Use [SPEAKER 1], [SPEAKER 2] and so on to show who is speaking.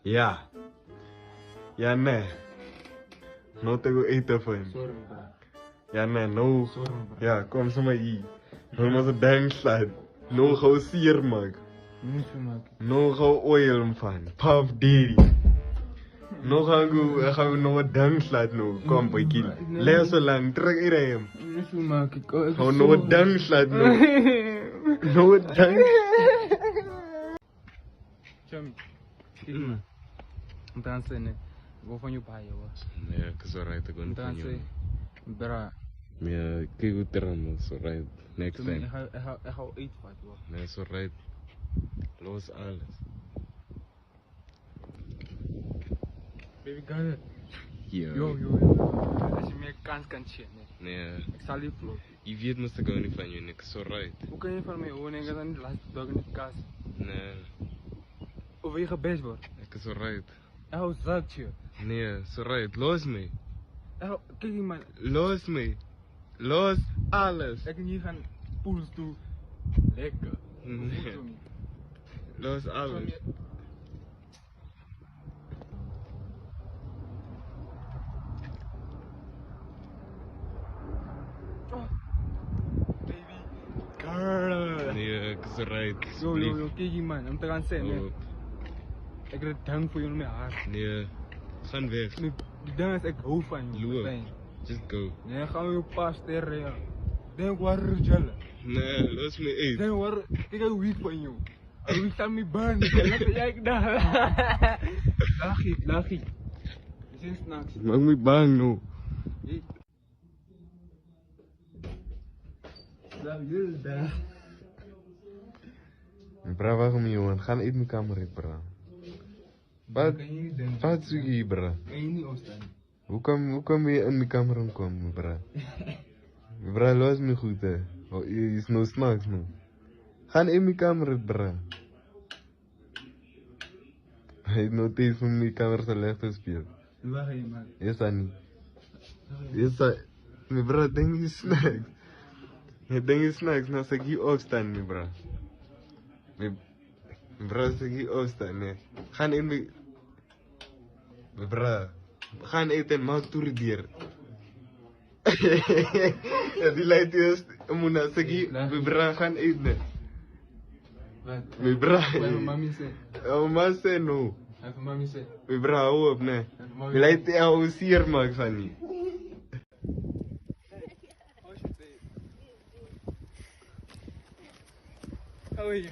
[SPEAKER 1] Yeah. Yeah, nee. No te go eten van.
[SPEAKER 2] Sorry, bro.
[SPEAKER 1] Ja, nee, no.
[SPEAKER 2] Sorry, bro.
[SPEAKER 1] Ja, kom ze maar hier. No mas een dankslaat. No gauw sier maak.
[SPEAKER 2] Niet zo maken.
[SPEAKER 1] No gauw oil van. Puff Daddy. No gaan we nog een dankslaat no. Kom, boy, kill. Leer zo lang, trek iedereen hem.
[SPEAKER 2] Niet zo maken.
[SPEAKER 1] Gewoon nog een dankslaat no. No een dank.
[SPEAKER 2] Chum. Kijk maar. Dan zijn ik. Go van je baie hoor.
[SPEAKER 1] Nee, ik is alright, ik ben
[SPEAKER 2] Dan zijn bra.
[SPEAKER 1] Ja, kijk hoe term is alright. Next
[SPEAKER 2] Ik
[SPEAKER 1] time.
[SPEAKER 2] ga eten wat hoor.
[SPEAKER 1] Nee, is alright. Los alles.
[SPEAKER 2] Baby girl.
[SPEAKER 1] Ja.
[SPEAKER 2] Yo. Als je meer kans kan checken.
[SPEAKER 1] Nee,
[SPEAKER 2] Ik zal je vlog.
[SPEAKER 1] je weet moest ik ook niet van je, niks is alright.
[SPEAKER 2] Hoe kan je van mij horen en dan niet laatste dag in de kast?
[SPEAKER 1] Nee,
[SPEAKER 2] Of je gebest wordt?
[SPEAKER 1] ik is alright.
[SPEAKER 2] Hou zakje.
[SPEAKER 1] Nee, is alright. Los me.
[SPEAKER 2] Kijk man.
[SPEAKER 1] Los me. Los alles.
[SPEAKER 2] Ik kan hier gaan pools toe. Lekker.
[SPEAKER 1] Nee. Los alles.
[SPEAKER 2] Baby. Girl.
[SPEAKER 1] Nee, ik is alright.
[SPEAKER 2] Yo, kijk hier man. Om te gaan zijn.
[SPEAKER 1] Oh,
[SPEAKER 2] Ik heb het dank voor jullie met haar.
[SPEAKER 1] nee, gaan weg.
[SPEAKER 2] Die ding is, ik hou van je.
[SPEAKER 1] Loop.
[SPEAKER 2] Fijn.
[SPEAKER 1] Just go.
[SPEAKER 2] Nee, gaan we een paar sterren ja. Denk waar er jellen.
[SPEAKER 1] Nee, los me uit.
[SPEAKER 2] Denk waar. Kijk hoe weak van jou. Hoe ik aan mijn baan. Laat jij daar. Lachie. We zijn s'nachts.
[SPEAKER 1] Maak me bang nou. Bra, waarom jongen? Ga uit mijn kamer uit, bra. Wat zoek je hier, bra?
[SPEAKER 2] Kan je niet opstaan?
[SPEAKER 1] Hoe kom je in mijn kamer komen, bra? Bra, los me goed, hè. Oh, je is nou s'nachts, nou. Ga in mijn kamer uit, bra. Hij heeft nog steeds van mijn kamer zo licht gespeeld.
[SPEAKER 2] Waar ga je man?
[SPEAKER 1] Is dat niet? Is dat... Mijn bra, denk je snacks? Je denkt je snacks, nou zeg ik hier opstaan, mijn bra. Mijn bra, zeg ik hier opstaan, nee. Ga in mijn... Mijn bra. Ga eten en maak toerdier. Ja, die leidt eerst... Muna, zeg ik, mijn bra, gaan eten.
[SPEAKER 2] Wat?
[SPEAKER 1] Mijn bra.
[SPEAKER 2] Wat mijn mami zei?
[SPEAKER 1] Mama zei no.
[SPEAKER 2] Wat mijn mami zei?
[SPEAKER 1] Mijn bra, hou op, nee. Je leidt jou sier maak van niet.
[SPEAKER 2] Oh, je.